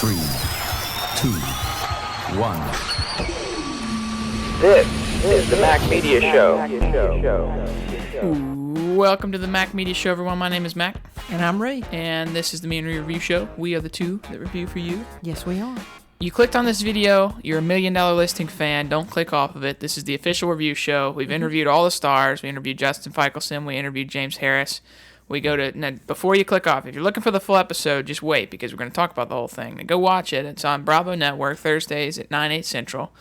3, 2, 1. This is the Mac Media Show. Welcome to the Mac Media Show, everyone. My name is Mac. And I'm Ray. And this is the Me and Ree Review Show. We are the two that review for you. Yes, we are. You clicked on this video. You're a $1 Million Listing fan. Don't click off of it. This is the official review show. We've interviewed all the stars. We interviewed Justin Feichelson. We interviewed James Harris. We go to, now, before you click off, if you're looking for the full episode, just wait because we're going to talk about the whole thing. Now, go watch it. It's on Bravo Network Thursdays at 9, 8 Central.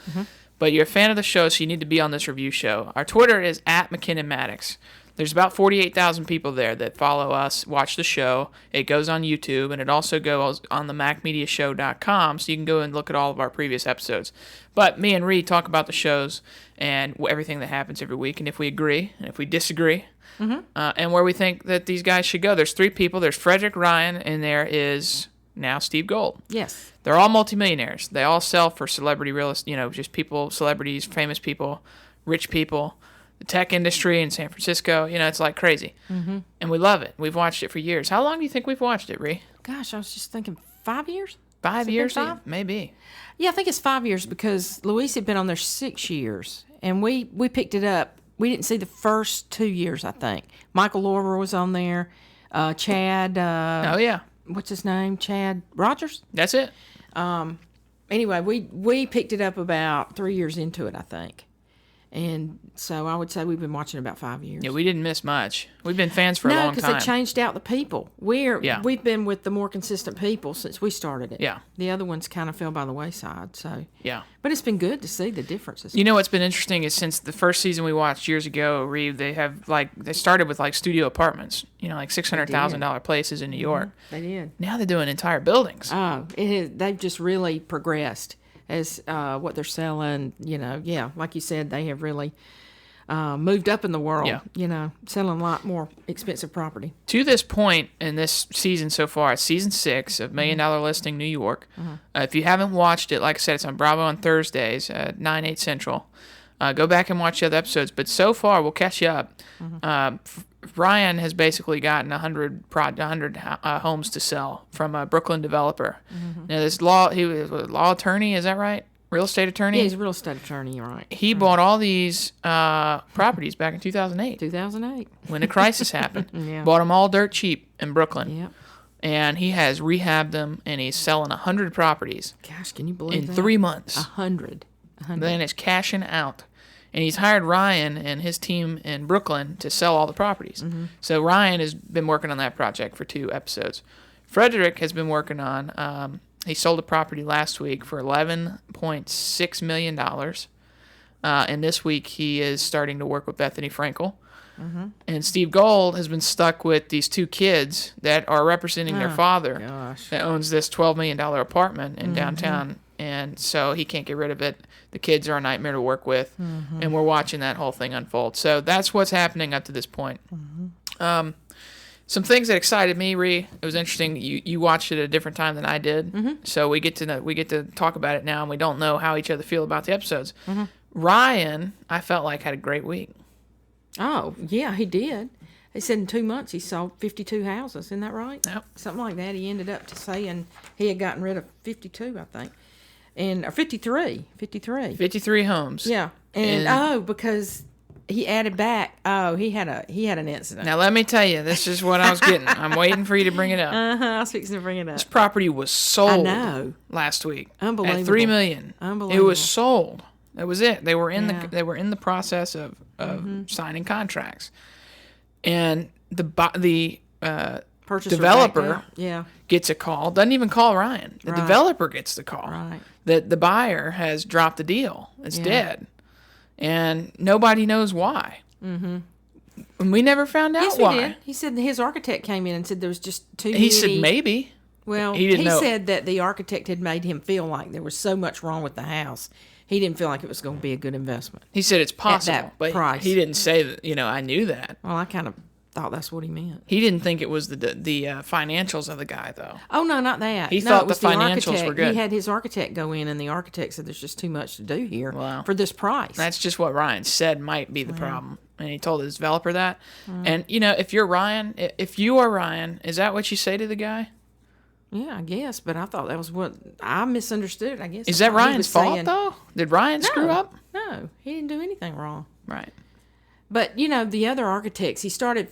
But you're a fan of the show, so you need to be on this review show. Our Twitter is @McKinnon-Maddox. There's about 48,000 people there that follow us, watch the show. It goes on YouTube, and it also goes on the MacMediaShow.com, so you can go and look at all of our previous episodes. But me and Reed talk about the shows and everything that happens every week, and if we agree, and if we disagree, and where we think that these guys should go. There's 3 people. There's Frederick, Ryan, and there is now Steve Gold. Yes. They're all multimillionaires. They all sell for celebrity real estate, just people, celebrities, famous people, rich people. The tech industry in San Francisco, it's like crazy. And we love it. We've watched it for years. How long do you think we've watched it, Ree? Gosh, I was just thinking 5 years? 5 years? 5? Maybe. Yeah, I think it's 5 years because Luis had been on there 6 years. And we picked it up. We didn't see the first 2 years, I think. Michael Lorber was on there. Chad. Oh, yeah. What's his name? Chad Rogers? That's it. Anyway, we picked it up about 3 years into it, I think. And so I would say we've been watching about 5 years. Yeah, we didn't miss much. We've been fans for a long time. No, because they changed out the people. We've been with the more consistent people since we started it. Yeah. The other ones kind of fell by the wayside. So yeah. But it's been good to see the differences. You know what's been interesting is since the first season we watched years ago, Reeve, they started with studio apartments, like $600,000 places in New York. They did. Now they're doing entire buildings. Oh, they've just really progressed as what they're selling. Like you said, they have really moved up in the world. Yeah. Selling a lot more expensive property. To this point in this season so far, it's season 6 of $1 Million Listing New York. If you haven't watched it, like I said, it's on Bravo on Thursdays at 9, 8 Central. Go back and watch the other episodes. But so far, we'll catch you up. Ryan has basically gotten 100 homes to sell from a Brooklyn developer. Now, he was a law attorney, is that right? Real estate attorney? Yeah, he's a real estate attorney, you're right. He bought all these properties back in 2008. 2008. When the crisis happened. Yeah. Bought them all dirt cheap in Brooklyn. Yeah. And he has rehabbed them, and he's selling 100 properties. Gosh, can you believe that? In 3 months. 100. Then it's cashing out. And he's hired Ryan and his team in Brooklyn to sell all the properties. So Ryan has been working on that project for 2 episodes. Frederick has been working on, he sold a property last week for $11.6 million. And this week he is starting to work with Bethany Frankel. And Steve Gold has been stuck with these 2 kids that are representing their father that owns this $12 million apartment in downtown. And so he can't get rid of it. The kids are a nightmare to work with. And we're watching that whole thing unfold. So that's what's happening up to this point. Some things that excited me, Ree. It was interesting. You watched it at a different time than I did. So we get to talk about it now, and we don't know how each other feel about the episodes. Ryan, I felt like, had a great week. Oh, yeah, he did. He said in 2 months he sold 52 houses. Isn't that right? Yep. Something like that. He ended up to saying he had gotten rid of 52, I think. Or 53. 53 homes. Yeah. And because he added back, he had an incident. Now, let me tell you, this is what I was getting. I'm waiting for you to bring it up. I was fixing to bring it up. This property was sold last week. Unbelievable. At $3 million. Unbelievable. It was sold. That was it. They were in the process of signing contracts. And the developer gets a call. Doesn't even call Ryan. The developer gets the call. Right. That the buyer has dropped the deal. It's dead. And nobody knows why. And we never found out why. Yes, we did. He said his architect came in and said there was just too many. He said maybe. Well, he said that the architect had made him feel like there was so much wrong with the house. He didn't feel like it was going to be a good investment. He said it's possible, at that but price. He didn't say that. I knew that. Well, I kind of thought that's what he meant. He didn't think it was the financials of the guy, though. Oh, no, not that. He thought the financials were good. He had his architect go in, and the architect said there's just too much to do here for this price. That's just what Ryan said might be the problem. And he told his developer that. And, if you are Ryan, is that what you say to the guy? Yeah, I guess, but I thought that was what I misunderstood it. I guess Is that I thought he Ryan's was fault saying- though? Did Ryan screw up? No, he didn't do anything wrong. Right. But the other architects, he started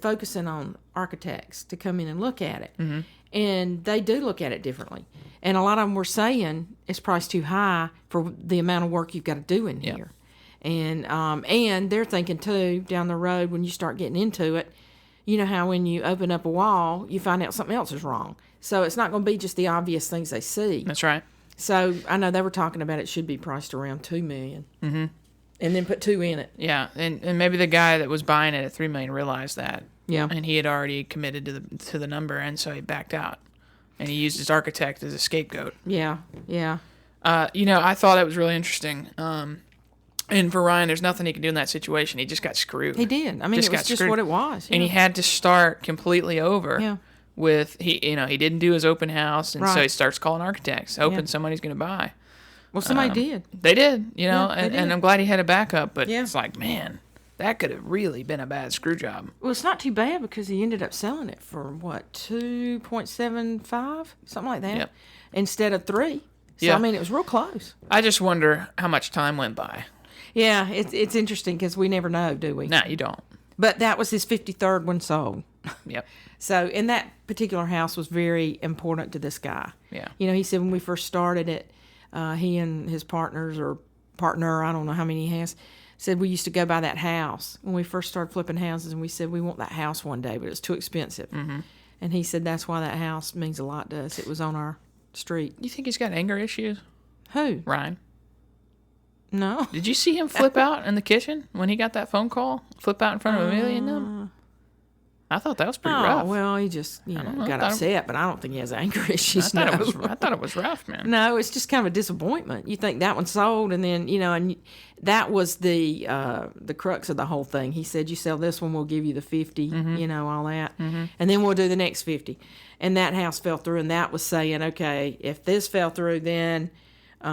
focusing on architects to come in and look at it, and they do look at it differently. And a lot of them were saying it's priced too high for the amount of work you've got to do in here. And they're thinking too down the road when you start getting into it. You know how when you open up a wall, you find out something else is wrong. So it's not going to be just the obvious things they see. That's right. So I know they were talking about it should be priced around $2 million. Mm-hmm. And then put 2 in it. Yeah, and maybe the guy that was buying it at $3 million realized that. Yeah. And he had already committed to the number, and so he backed out. And he used his architect as a scapegoat. Yeah. I thought that was really interesting. And for Ryan, there's nothing he could do in that situation. He just got screwed. He did. I mean, it was just screwed. what it was. And he had to start completely over. Yeah. With he didn't do his open house, and so Right. he starts calling architects, hoping Yeah. somebody's going to buy. Well, somebody did. They did, Yeah, they did. and I'm glad he had a backup. But Yeah. it's like, man, that could have really been a bad screw job. Well, it's not too bad because he ended up selling it for, what, 2.75? Something like that. Yep. Instead of 3. So, Yeah. I mean, it was real close. I just wonder how much time went by. Yeah, it's interesting because we never know, do we? Nah, you don't. But that was his 53rd one sold. Yep. So, and that particular house was very important to this guy. Yeah. He said when we first started it, he and his partner, I don't know how many he has, said we used to go by that house when we first started flipping houses, and we said we want that house one day, but it was too expensive. Mm-hmm. And he said that's why that house means a lot to us. It was on our street. You think he's got anger issues, Who? Ryan? No. Did you see him flip out in the kitchen when he got that phone call? Flip out in front of Amelia and them? I thought that was pretty rough. Well, he just know. got upset, but I don't think he has anger issues. I thought it was rough, man. No, it's just kind of a disappointment. You think that one sold, and then and that was the crux of the whole thing. He said, "You sell this one, we'll give you the 50, all that, and then we'll do the next 50." And that house fell through, and that was saying, "Okay, if this fell through, then, he's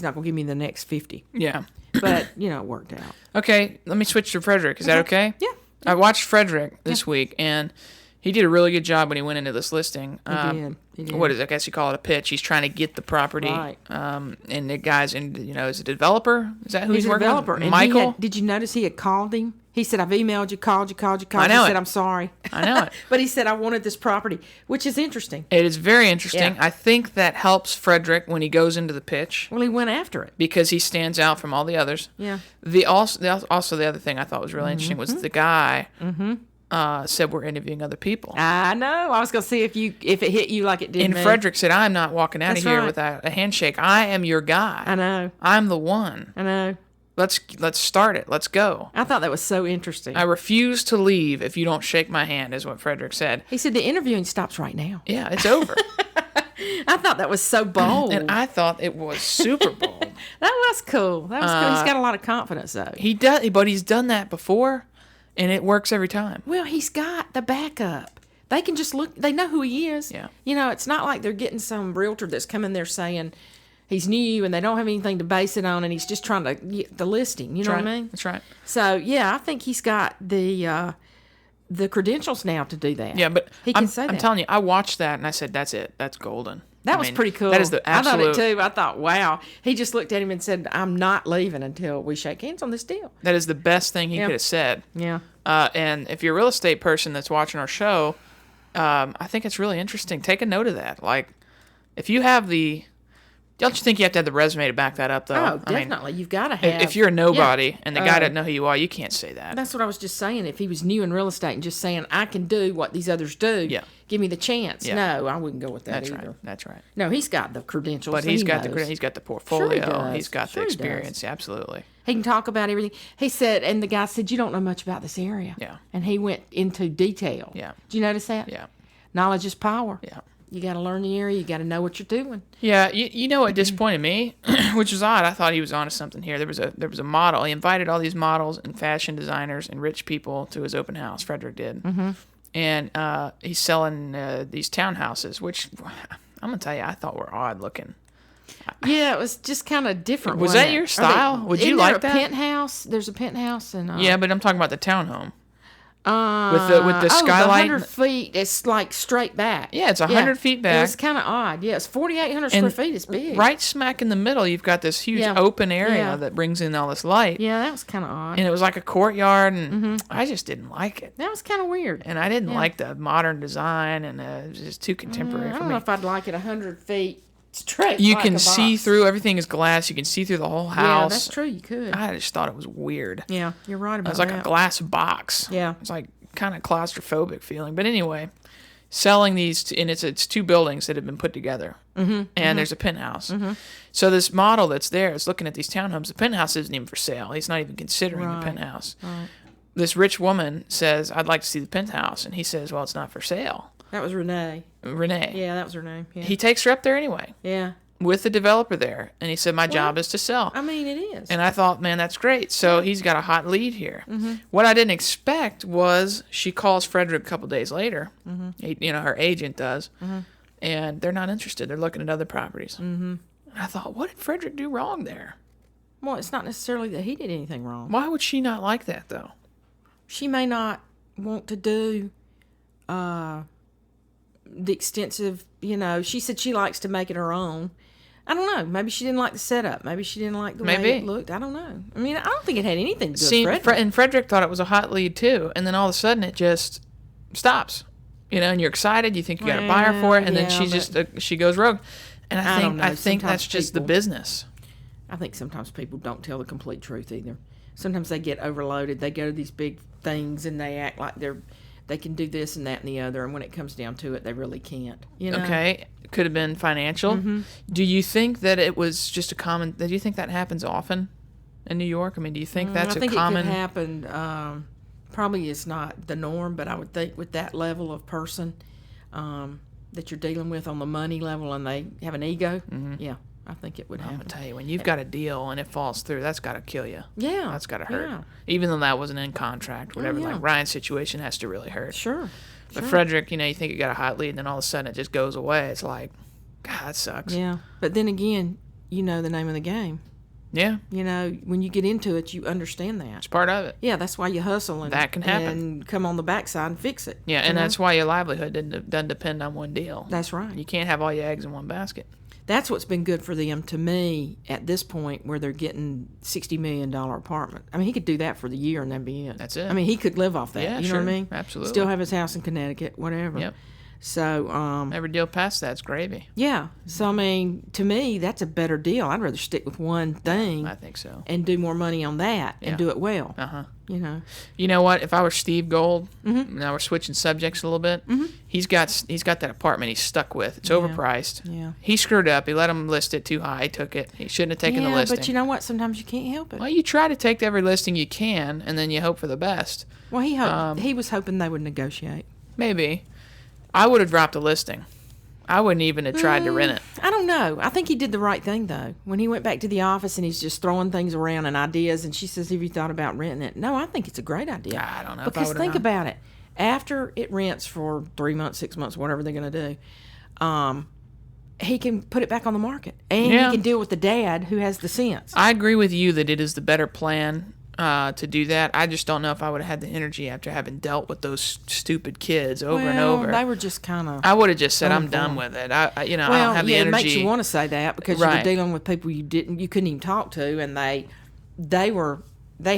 not going to give me the next 50." Yeah. But it worked out. Okay, let me switch to Frederick. Is that okay? Yeah. I watched Frederick this week, and he did a really good job when he went into this listing. He did. What is it? I guess you call it a pitch. He's trying to get the property. Right. And the guy's is a developer? Is that who he's a working developer. with? And Michael? did you notice he had called him? He said, "I've emailed you, called you." I know He said, it. "I'm sorry." I know it. But he said, "I wanted this property," which is interesting. It is very interesting. Yeah. I think that helps Frederick when he goes into the pitch Well, he went after it. because he stands out from all the others. Yeah. Also, the other thing I thought was really interesting was the guy said we're interviewing other people. I know. I was going to see if it hit you like it did And me. Frederick said, I'm not walking out That's of here right. without a handshake. I am your guy. I know. I'm the one. I know. Let's start it. Let's go. I thought that was so interesting. I refuse to leave if you don't shake my hand, is what Frederick said. He said the interviewing stops right now. Yeah, it's over. I thought that was so bold. And I thought it was super bold. That was cool. That was cool. He's got a lot of confidence, though. He does, but he's done that before, and it works every time. Well, he's got the backup. They can just look. They know who he is. Yeah. It's not like they're getting some realtor that's coming there saying he's new and they don't have anything to base it on, and he's just trying to get the listing. You know what I mean? That's right. So yeah, I think he's got the credentials now to do that. Yeah, but he can say that. I'm telling you, I watched that and I said, that's it. That's golden. That was pretty cool. That is the absolute. I thought it too. I thought, wow. He just looked at him and said, "I'm not leaving until we shake hands on this deal." That is the best thing he Yeah. could have said. Yeah. And if you're a real estate person that's watching our show, I think it's really interesting. Take a note of that. Like, if you have don't you think you have to have the resume to back that up, though? Oh, I mean, definitely. You've got to have. if you're a nobody Yeah. and the guy doesn't know who you are, you can't say that. That's what I was just saying. If he was new in real estate and just saying, "I can do what these others do," Yeah. give me the chance. Yeah. No, I wouldn't go with that That's either. right. That's right. No, he's got the credentials. But so he's he got knows. he's got the portfolio. does. He's got Sure the he does. experience. Absolutely. He can talk about everything. He said, and the guy said, "You don't know much about this area." Yeah. And he went into detail. Yeah. Did you notice that? Yeah. Knowledge is power. Yeah. You got to learn the area. You got to know what you're doing. Yeah, you know what disappointed me, which was odd. I thought he was onto something here. There was a model. He invited all these models and fashion designers and rich people to his open house. Frederick did, and he's selling these townhouses, which I'm gonna tell you, I thought were odd looking. Yeah, it was just kind of different. Was wasn't that it? your style? Would you isn't there like that? a penthouse? There's a penthouse and Yeah, but I'm talking about the townhome. with the skylight. 100 feet. It's like straight back. Yeah, it's 100 feet back. It was kind of odd. Yeah, it's 4,800 square feet. It's big. Right smack in the middle, you've got this huge open area that brings in all this light. Yeah, that was kind of odd. And it was like a courtyard, and I just didn't like it. That was kind of weird. And I didn't like the modern design, and it was just too contemporary I for don't me. know if I'd like it 100 feet straight. You like can a see box. through, everything is glass. You can see through the whole house. Yeah, that's true. You could. I just thought it was weird. Yeah, you're right about It was like that. a glass box. Yeah. It's like kind of claustrophobic feeling. But anyway, selling these, and it's two buildings that have been put together. And there's a penthouse. So this model that's there is looking at these townhomes. The penthouse isn't even for sale. He's not even considering the penthouse. Right. This rich woman says, I'd like to see the penthouse. And he says, well, it's not for sale. That was Renee. Renee. Yeah, that was her name. Yeah. He takes her up there anyway Yeah. with the developer there. And he said, my job is to sell. I mean, it is. And I thought, man, that's great. So he's got a hot lead here. What I didn't expect was she calls Frederick a couple days later. Her agent does. And they're not interested. They're looking at other properties. And I thought, what did Frederick do wrong there? Well, it's not necessarily that he did anything wrong. Why would she not like that, though? She may not want to do the extensive, she said she likes to make it her own. I don't know. Maybe she didn't like the setup. Maybe she didn't like the way it looked. I don't know. I mean, I don't think it had anything to do with Frederick. And Frederick thought it was a hot lead, too. And then all of a sudden, it just stops. And you're excited. You think you got a buyer for it. And then she goes rogue. And I think that's just the business. I think sometimes people don't tell the complete truth either. Sometimes they get overloaded. They go to these big things and they act like they can do this and that and the other. And when it comes down to it, they really can't. Okay. Could have been financial. Do you think that it was just do you think that happens often in New York? I mean, do you think that's a common... it could happen. Probably is not the norm, but I would think with that level of person that you're dealing with on the money level and they have an ego, yeah, I think it would happen. I'm going to tell you, when you've got a deal and it falls through, that's got to kill you. Yeah. That's got to hurt. Yeah. Even though that wasn't in contract, whatever. yeah. Like Ryan's situation has to really hurt. Sure. But Frederick, you think you got a hot lead and then all of a sudden it just goes away. It's like, God, that sucks. Yeah. But then again, you know the name of the game. Yeah. When you get into it, you understand that. It's part of it. Yeah, that's why you hustle and that can happen. And come on the backside and fix it. Yeah, and that's why your livelihood doesn't depend on one deal. That's right. You can't have all your eggs in one basket. That's what's been good for them to me at this point where they're getting $60 million apartment. I mean, he could do that for the year and that'd be it. That's it. I mean, he could live off that. Yeah, you know what I mean? Absolutely. Still have his house in Connecticut, whatever. Yep. So, every deal past that's gravy. yeah. So, I mean, to me, that's a better deal. I'd rather stick with one thing. I think so. And do more money on that and do it well. Uh-huh. You know what? If I were Steve Gold, now we're switching subjects a little bit. He's got that apartment he's stuck with. It's overpriced. Yeah. He screwed up. He let him list it too high. He took it. He shouldn't have taken the listing. But you know what? Sometimes you can't help it. Well, you try to take every listing you can, and then you hope for the best. Well, he was hoping they would negotiate. Maybe. I would have dropped a listing. I wouldn't even have tried to rent it. I don't know. I think he did the right thing, though. When he went back to the office and he's just throwing things around and ideas, and she says, have you thought about renting it? No, I think it's a great idea. I don't know. Because think about it. After it rents for 3 months, 6 months, whatever they're going to do, he can put it back on the market. And he can deal with the dad who has the sense. I agree with you that it is the better plan to do that. I just don't know if I would have had the energy after having dealt with those stupid kids over and over. They were just kind of... I would have just said, I'm done with it. I don't have the energy. It makes you want to say that because you were dealing with people you couldn't even talk to, and they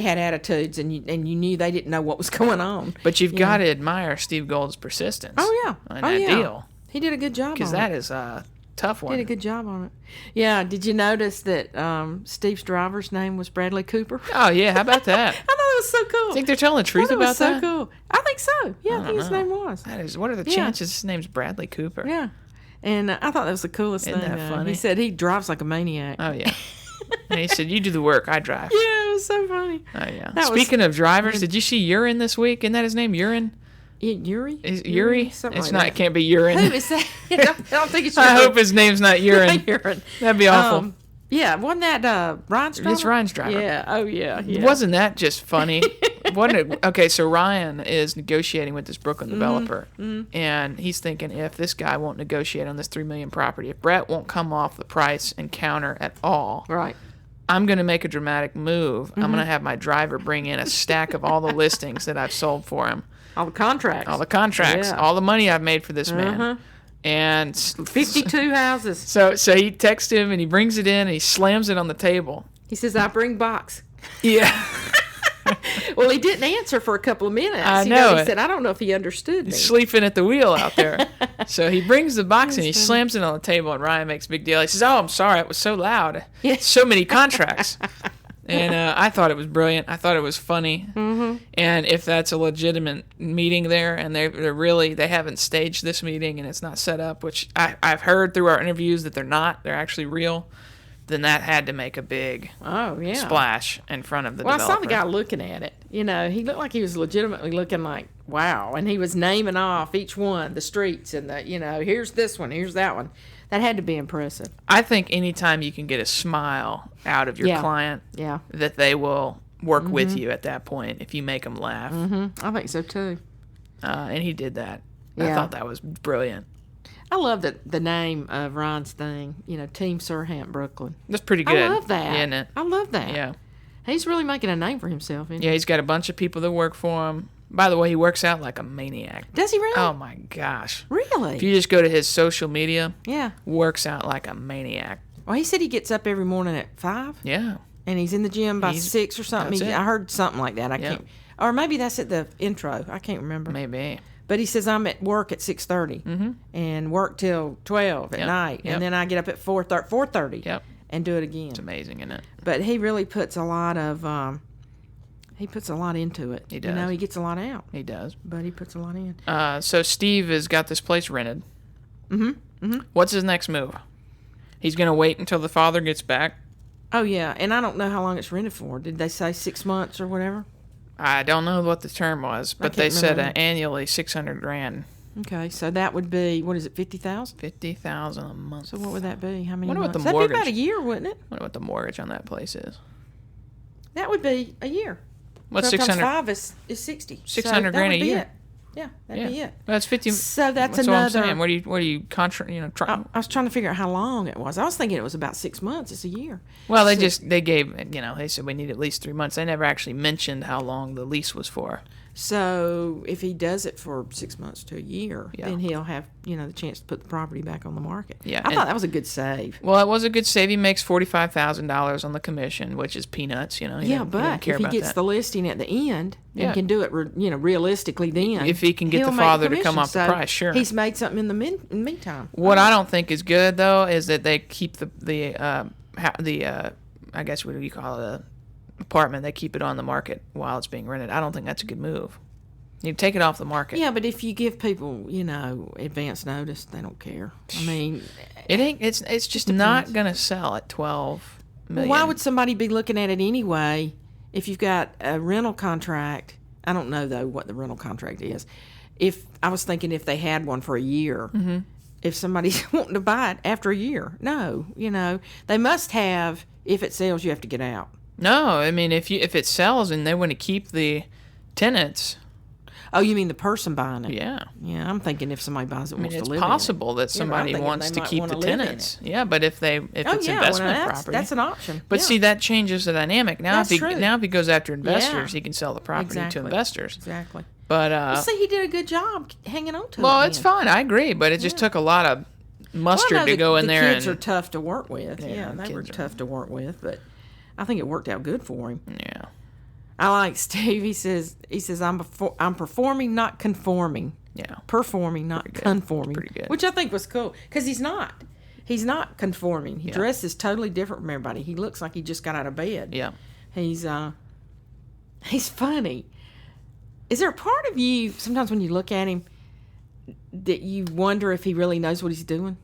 had attitudes, and you knew they didn't know what was going on. But you've got to admire Steve Gold's persistence. Oh, yeah. On that deal. He did a good job on it. Because that is a tough one. He did a good job on it. Yeah. Did you notice that Steve's driver's name was Bradley Cooper? Oh, yeah. How about that? I thought it was so cool. Think they're telling the truth about that? It was so cool. I think so. Yeah, I think his name was. What are the chances his name's Bradley Cooper? Yeah. And I thought that was the coolest thing. Isn't that funny? He said he drives like a maniac. Oh, yeah. And he said, you do the work, I drive. Yeah, it was so funny. Oh, yeah. Speaking of drivers, did you see Urine this week? Isn't that his name, Urine? Yuri? Is Yuri? Something It's like not. that. It can't be Urine. Who is that? I don't think it's I Yuri. hope his name's not Urine. Urine. That'd be awful. Yeah, wasn't that Ryan's driver? It's Ryan's driver. Yeah. Oh, yeah. Wasn't that just funny? Okay, so Ryan is negotiating with this Brooklyn developer, and he's thinking, if this guy won't negotiate on this $3 million property, if Brett won't come off the price and counter at all, Right. I'm going to make a dramatic move. I'm going to have my driver bring in a stack of all the listings that I've sold for him. All the contracts. Yeah. All the money I've made for this man. And 52 houses. So he texts him and he brings it in and he slams it on the table. He says, I bring box. Yeah. Well, he didn't answer for a couple of minutes. I know. He said, I don't know if he understood me. He's sleeping at the wheel out there. So he brings the box and he slams it on the table, and Ryan makes a big deal. He says, I'm sorry, it was so loud. Yeah. So many contracts. And I thought it was brilliant. I thought it was funny. Mm-hmm. And if that's a legitimate meeting there, and they haven't staged this meeting and it's not set up, which I've heard through our interviews that they're actually real, then that had to make a big splash in front of the developer. I saw the guy looking at it. He looked like he was legitimately looking like, wow. And he was naming off each one, the streets, and here's this one, here's that one. That had to be impressive. I think anytime you can get a smile out of your client, that they will work with you at that point if you make them laugh. Mm-hmm. I think so, too. And he did that. Yeah. I thought that was brilliant. I love the name of Ron's thing, Team Surhant Brooklyn. That's pretty good. I love that. Isn't it? I love that. Yeah. He's really making a name for himself, isn't he? Yeah, he's got a bunch of people that work for him. By the way, he works out like a maniac. Does he really? Oh, my gosh. Really? If you just go to his social media, yeah, works out like a maniac. Well, he said he gets up every morning at 5. Yeah. And he's in the gym by 6 or something. I heard something like that. I can't. Or maybe that's at the intro. I can't remember. Maybe. But he says, I'm at work at 6:30 and work till 12 at night. And then I get up at 4:30 and do it again. It's amazing, isn't it? But he really puts a lot of into it. He does. He gets a lot out. He does. But he puts a lot in. So Steve has got this place rented. What's his next move? He's going to wait until the father gets back? Oh, yeah. And I don't know how long it's rented for. Did they say 6 months or whatever? I don't know what the term was, but they said annually $600,000. Okay, so that would be, what is it, 50,000? 50,000 a month. So what would that be? How many Wonder months? what the mortgage, that'd be about a year, wouldn't it? Wonder what the mortgage on that place is. That would be a year. What's 600? 5 is 60. $600,000 a year. It. Yeah, that'd be it. That's 50. So that's another. What I'm saying. What are you I was trying to figure out how long it was. I was thinking it was about 6 months. It's a year. Well, they gave, they said we need at least 3 months. They never actually mentioned how long the lease was for. So if he does it for 6 months to a year, then he'll have, the chance to put the property back on the market. Yeah. I thought that was a good save. Well, it was a good save. He makes $45,000 on the commission, which is peanuts, But if he gets the listing at the end and can do it, realistically then. If he can get the father to come off the price, sure. He's made something in the meantime. What I don't think is good, though, is that they keep the I guess what do you call it, apartment, they keep it on the market while it's being rented. I don't think that's a good move. You take it off the market. Yeah, but if you give people, advance notice, they don't care. I mean, it's just not going to sell at $12 million. Well, why would somebody be looking at it anyway if you've got a rental contract? I don't know though what the rental contract is. If I was thinking if they had one for a year, if somebody's wanting to buy it after a year, no, they must have. If it sells, you have to get out. No, I mean if it sells and they want to keep the tenants. Oh, you mean the person buying it? Yeah. Yeah, I'm thinking if somebody buys it, wants to live in it. It's possible that somebody wants to keep the tenants. Yeah, but if it's investment property, that's an option. But see, that changes the dynamic. Now, if he goes after investors, he can sell the property to investors. Exactly. But see, he did a good job hanging on to it. Well, it's fine. I agree, but it just took a lot of mustard to go in there. The kids are tough to work with. Yeah, they were tough to work with, but I think it worked out good for him. Yeah. I like Steve. He says I'm performing, not conforming. Yeah. Performing, not conforming. Pretty good. Which I think was cool because he's not. He's not conforming. He dresses totally different from everybody. He looks like he just got out of bed. Yeah. He's funny. Is there a part of you sometimes when you look at him that you wonder if he really knows what he's doing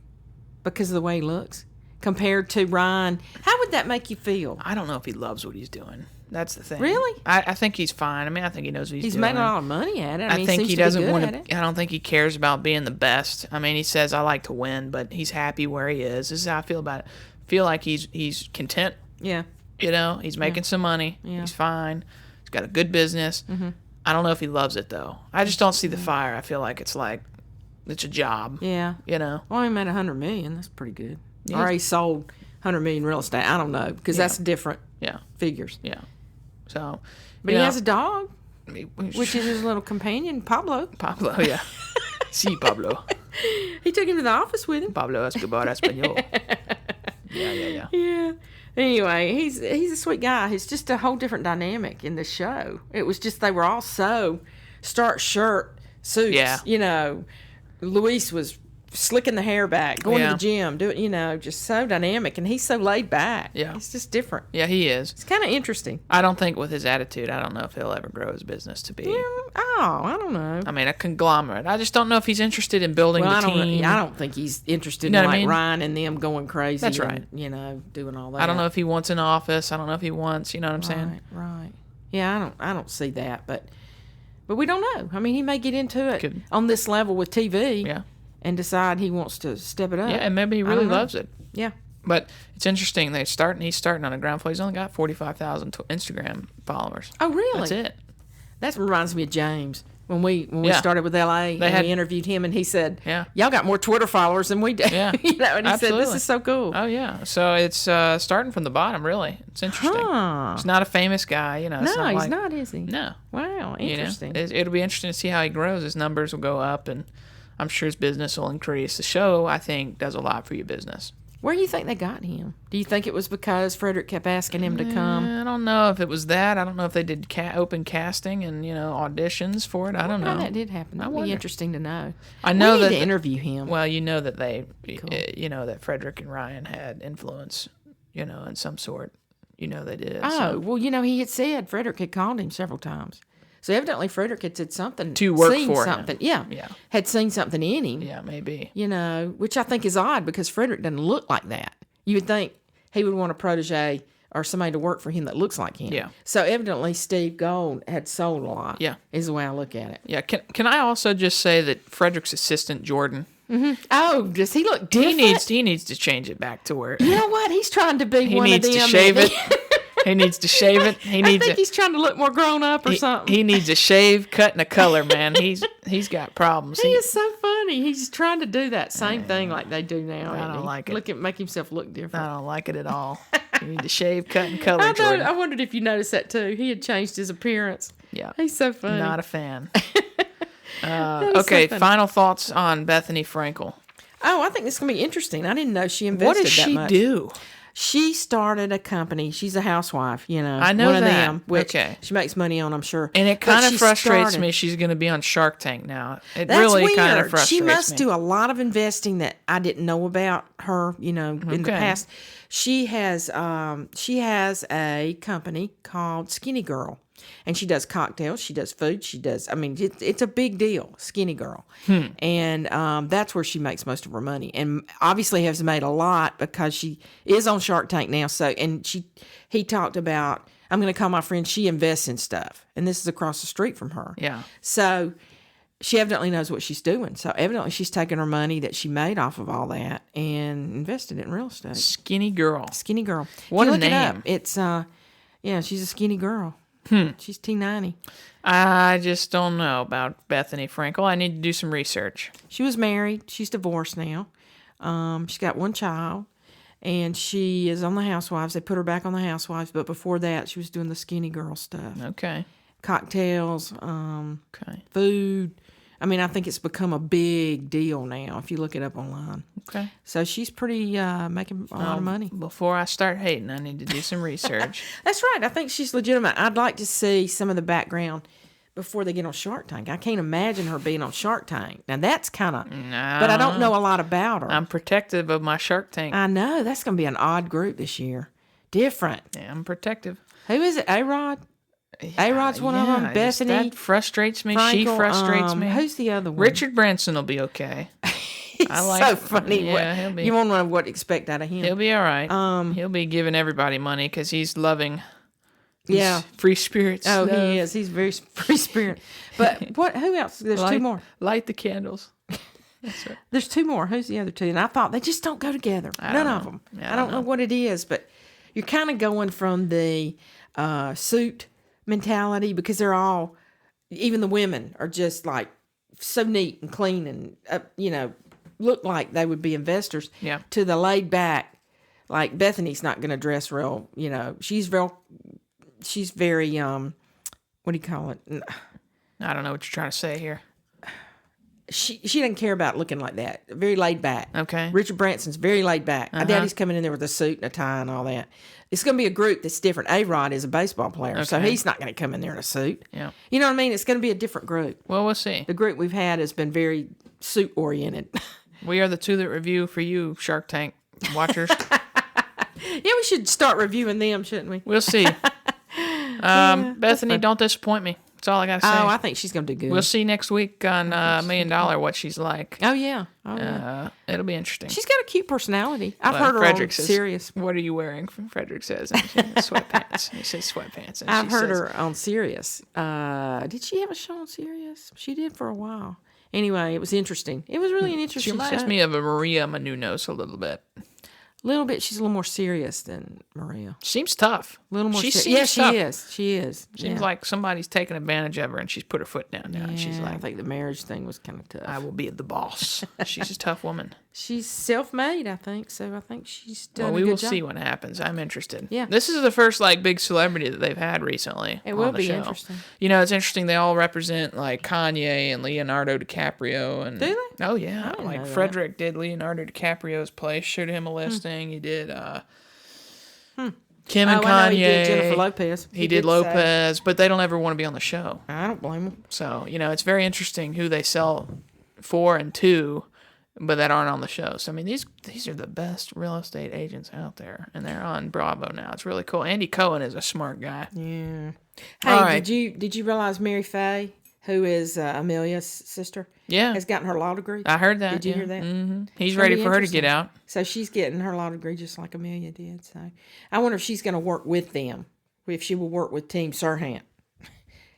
because of the way he looks compared to Ryan? How would that make you feel? I don't know if he loves what he's doing. That's the thing. Really? I think he's fine. I mean, I think he knows what he's doing. He's making a lot of money at it. I think he doesn't want to. I don't think he cares about being the best. I mean, he says, I like to win, but he's happy where he is. This is how I feel about it. I feel like he's content. Yeah. He's making some money. Yeah. He's fine. He's got a good business. Mm-hmm. I don't know if he loves it, though. I just don't see the fire. I feel like it's a job. Yeah. Well, he made $100 million. That's pretty good. Yeah. Or he sold $100 million real estate. I don't know, because that's different Yeah. figures. Yeah. So, But he has a dog, which is his little companion, Pablo. Pablo, yeah. Sí, Pablo. He took him to the office with him. Pablo Escobar Español. Yeah. Yeah. Anyway, he's a sweet guy. It's just a whole different dynamic in the show. It was just they were all so starch shirt suits. Yeah. You know, Luis was slicking the hair back, going to the gym, doing, just so dynamic, and he's so laid back. Yeah. It's just different. Yeah, he is. It's kind of interesting. I don't think with his attitude, I don't know if he'll ever grow his business to be. I don't know. I mean, a conglomerate. I just don't know if he's interested in building the team. I don't think he's interested know in what I like mean? Ryan and them going crazy. That's and, right. doing all that. I don't know if he wants an office. I don't know if he wants, you know what I'm saying? Right. Yeah, I don't see that, but we don't know. I mean, he may get into it Could. on this level with TV. Yeah. And decide he wants to step it up. Yeah, and maybe he really loves it. Yeah. But it's interesting. He's starting on a ground floor. He's only got 45,000 Instagram followers. Oh, really? That's it. That reminds me of James. When we started with LA, we interviewed him, and he said, y'all got more Twitter followers than we do. Yeah. And he Absolutely. said, this is so cool. Oh, yeah. So it's starting from the bottom, really. It's interesting. He's not a famous guy, It's no, he's not, is he? No. Wow, interesting. It'll be interesting to see how he grows. His numbers will go up, and I'm sure his business will increase. The show, I think, does a lot for your business. Where do you think they got him? Do you think it was because Frederick kept asking him to come? I don't know if it was that. I don't know if they did open casting and auditions for it. I don't know. That did happen. That'd be interesting to know. I know we need that to interview him. Well, that they, that Frederick and Ryan had influence, in some sort. They did. Oh, well, he had said Frederick had called him several times. So evidently Frederick had said something. To work seen for something. him. Yeah. Had seen something in him. Yeah, maybe. Which I think is odd because Frederick doesn't look like that. You would think he would want a protege or somebody to work for him that looks like him. Yeah. So evidently Steve Gold had sold a lot. Yeah. Is the way I look at it. Yeah. Can I also just say that Frederick's assistant, Jordan, Oh, does he look different? he needs to change it back to where You know what? He's trying to be one of them. He needs to shave it. He needs to shave it. I think he's trying to look more grown up or something. He needs a shave, cut, and a color, man. He's got problems. He is so funny. He's trying to do that same thing like they do now. I don't like it. Make himself look different. I don't like it at all. You need to shave, cut, and color, Jordan. I wondered if you noticed that too. He had changed his appearance. Yeah. He's so funny. Not a fan. Okay, so final thoughts on Bethany Frankel. Oh, I think this is going to be interesting. I didn't know she invested What does that she much. do? She started a company. She's a housewife, I know one of that. them. Which Okay. she makes money on, I'm sure. And it kind But of frustrates started- me. She's going to be on Shark Tank now. It That's really weird. kind of frustrates me. She must do a lot of investing that I didn't know about her, in the past. She has a company called Skinny Girl. And she does cocktails. She does food. It's a big deal, Skinny Girl. And that's where she makes most of her money. And obviously has made a lot because she is on Shark Tank now. So, and he talked about, I'm going to call my friend, she invests in stuff. And this is across the street from her. Yeah. So she evidently knows what she's doing. So evidently she's taken her money that she made off of all that and invested it in real estate. Skinny Girl. Skinny Girl. What If you a look it name. up, it's, she's a skinny girl. She's T90. I just don't know about Bethany Frankel. I need to do some research. She was married. She's divorced now. She's got one child, and she is on the Housewives. They put her back on the Housewives, but before that, she was doing the Skinny Girl stuff. Okay. Cocktails, Okay. food. I think it's become a big deal now if you look it up online. Okay. So she's pretty making a lot of money. Before I start hating, I need to do some research. That's right. I think she's legitimate. I'd like to see some of the background before they get on Shark Tank. I can't imagine her being on Shark Tank. Now, that's kind of... But I don't know a lot about her. I'm protective of my Shark Tank. I know. That's going to be an odd group this year. Different. Yeah, I'm protective. Who is it? A-Rod? A-Rod's one of them. Bethany? That frustrates me. Frankel, She frustrates me. Who's the other one? Richard Branson will be okay. He's I like- so funny. yeah, he'll be- You won't know what to expect out of him. He'll be all right. He'll be giving everybody money because he's loving. Yeah. Free spirits. Oh, stuff. he is. He's very free spirit. But what? Who else? There's two more. Light the candles. That's right. There's two more. Who's the other two? And I thought they just don't go together. None of them. Yeah, I don't know what it is, but you're kind of going from the suit mentality because they're all, even the women are just like so neat and clean and look like they would be investors. Yeah. To the laid back Like Bethany's not going to dress real, she's very, what do you call it? I don't know what you're trying to say here. She doesn't care about looking like that. Very laid back. Okay. Richard Branson's very laid back. I doubt he's coming in there with a suit and a tie and all that. It's going to be a group that's different. A-Rod is a baseball player, so he's not going to come in there in a suit. Yeah. You know what I mean? It's going to be a different group. Well, we'll see. The group we've had has been very suit-oriented. We are the two that review for you, Shark Tank watchers. Yeah, we should start reviewing them, shouldn't we? We'll see. Bethany, don't disappoint me. That's all I got to say. Oh, I think she's going to do good. We'll see next week on $1 Million what she's like. Oh, yeah. Yeah. It'll be interesting. She's got a cute personality. I've heard her Frederick on says, Sirius. What are you wearing? Frederick says, and she says, sweatpants. He says sweatpants. And I've heard says, her on Sirius. Did she have a show on Sirius? She did for a while. Anyway, it was interesting. It was really an interesting She reminds show. me of a Maria Menounos a little bit. A little bit. She's a little more serious than Maria. Seems tough. A little more She serious. seems tough. She is. She is. Seems like somebody's taking advantage of her, and she's put her foot down now. And she's I like, think the marriage thing was kind of tough. I will be the boss. She's a tough woman. She's self-made, I think. So I think she's done Well, a we good will job. see what happens. I'm interested. Yeah. This is the first big celebrity that they've had recently. It will on the be show. interesting. It's interesting. They all represent like Kanye and Leonardo DiCaprio. And Do they? Oh yeah, didn't like know that. Frederick did Leonardo DiCaprio's place. Showed him a listing. He did. Kim and I Kanye. know he did Jennifer Lopez. He did say- Lopez, but they don't ever want to be on the show. I don't blame him. So, it's very interesting who they sell for and to, but that aren't on the show. So, I mean, these are the best real estate agents out there, and they're on Bravo now. It's really cool. Andy Cohen is a smart guy. Yeah. Hey, All right. did you realize Mary Faye, who is Amelia's sister, Yeah. has gotten her law degree? I heard that. Did you yeah. hear that? Mm-hmm. He's It's gonna ready be for her to get interesting. out. So she's getting her law degree just like Amelia did. So I wonder if she's going to work with them, if she will work with Team Sirhan,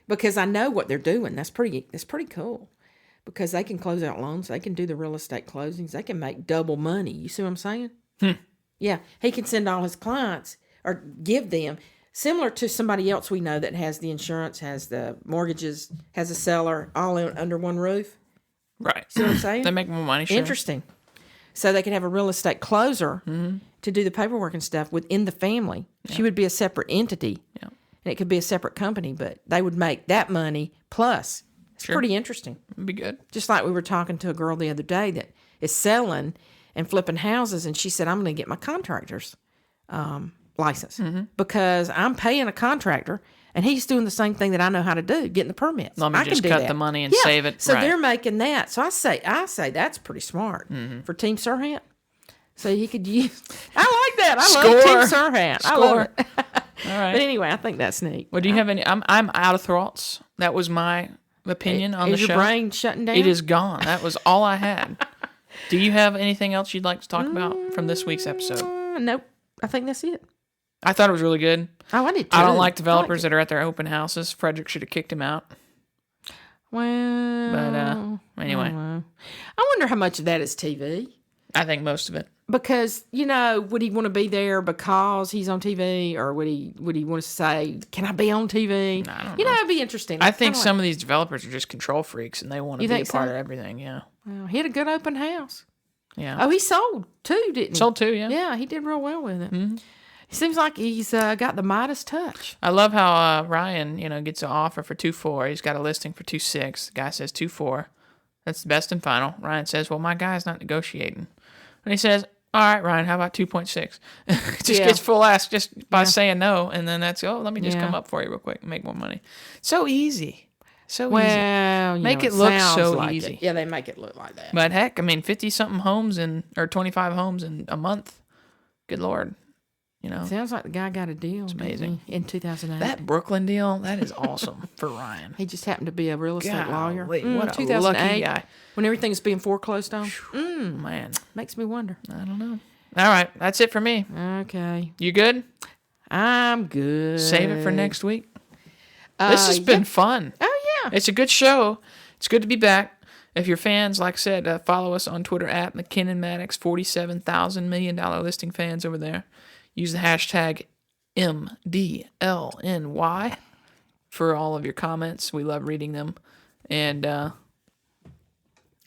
because I know what they're doing. That's pretty cool, because they can close out loans, they can do the real estate closings, they can make double money. You see what I'm saying? Yeah, he can send all his clients or give them. Similar to somebody else we know that has the insurance, has the mortgages, has a seller, all under one roof. Right. See what I'm saying? They make more money, sure. Interesting. So they could have a real estate closer to do the paperwork and stuff within the family. Yeah. She would be a separate entity. Yeah. And it could be a separate company, but they would make that money plus. It's Sure. pretty interesting. It'd be good. Just like we were talking to a girl the other day that is selling and flipping houses, and she said, I'm going to get my contractor's license because I'm paying a contractor, and he's doing the same thing that I know how to do, getting the permits. Let me I just can do cut that. the money and Yeah. save it. So Right. they're making that. So I say that's pretty smart for Team Sirhan. So he could use. I like that. I love Team Sirhan. I love it. All right. But anyway, I think that's neat. Well, do you have any? I'm out of thoughts. That was my opinion on the Is show. your brain shutting down? It is gone. That was all I had. Do you have anything else you'd like to talk about from this week's episode? Nope. I think that's it. I thought it was really good. Oh, I did too. I don't like developers I liked that are at their open houses. Frederick should have kicked him out. it. Well, But anyway, I wonder how much of that is TV. I think most of it. Because, would he want to be there because he's on TV, or would he want to say, "Can I be on TV?" I don't know. It'd be interesting. I think some of these developers are just control freaks and they want to You be a think part so? of everything. Yeah. Well, he had a good open house. Yeah. Oh, he sold too, didn't he? Sold too, yeah. Yeah, he did real well with it. Mm-hmm. He seems like he's got the Midas touch. I love how Ryan, gets an offer for 2.4. He's got a listing for 2.6. The guy says 2.4. That's the best and final. Ryan says, "Well, my guy's not negotiating," and he says, "All right, Ryan, how about 2.6?" Just gets full ask just by saying no, and then that's let me just come up for you real quick and make more money. So easy, so easy. Well, Make it look sounds so like easy. it. Yeah, they make it look like that. But heck, 50-something homes or 25 homes in a month. Good Lord. Sounds like the guy got a deal. It's amazing. In 2008. That Brooklyn deal, that is awesome for Ryan. He just happened to be a real estate lawyer. Golly, what a 2008, lucky guy. when everything's being foreclosed on. Man, Makes me wonder. I don't know. All right, that's it for me. Okay. You good? I'm good. Save it for next week. This has been fun. Oh, yeah. It's a good show. It's good to be back. If you're fans, like I said, follow us on Twitter at McKinnon Maddox, 47,000 $1 million listing fans over there. Use the hashtag MDLNY for all of your comments. We love reading them. And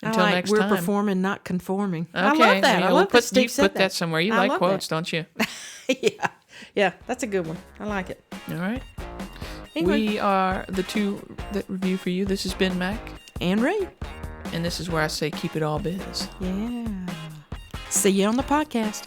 Until next we're time. performing, not conforming. Okay. I love that. I love that put, Steve you said put that somewhere. You I like love quotes, that. don't you? Yeah, that's a good one. I like it. All right. Anyway. We are the two that review for you. This has been Mac. And Ray. And this is where I say keep it all biz. Yeah. See you on the podcast.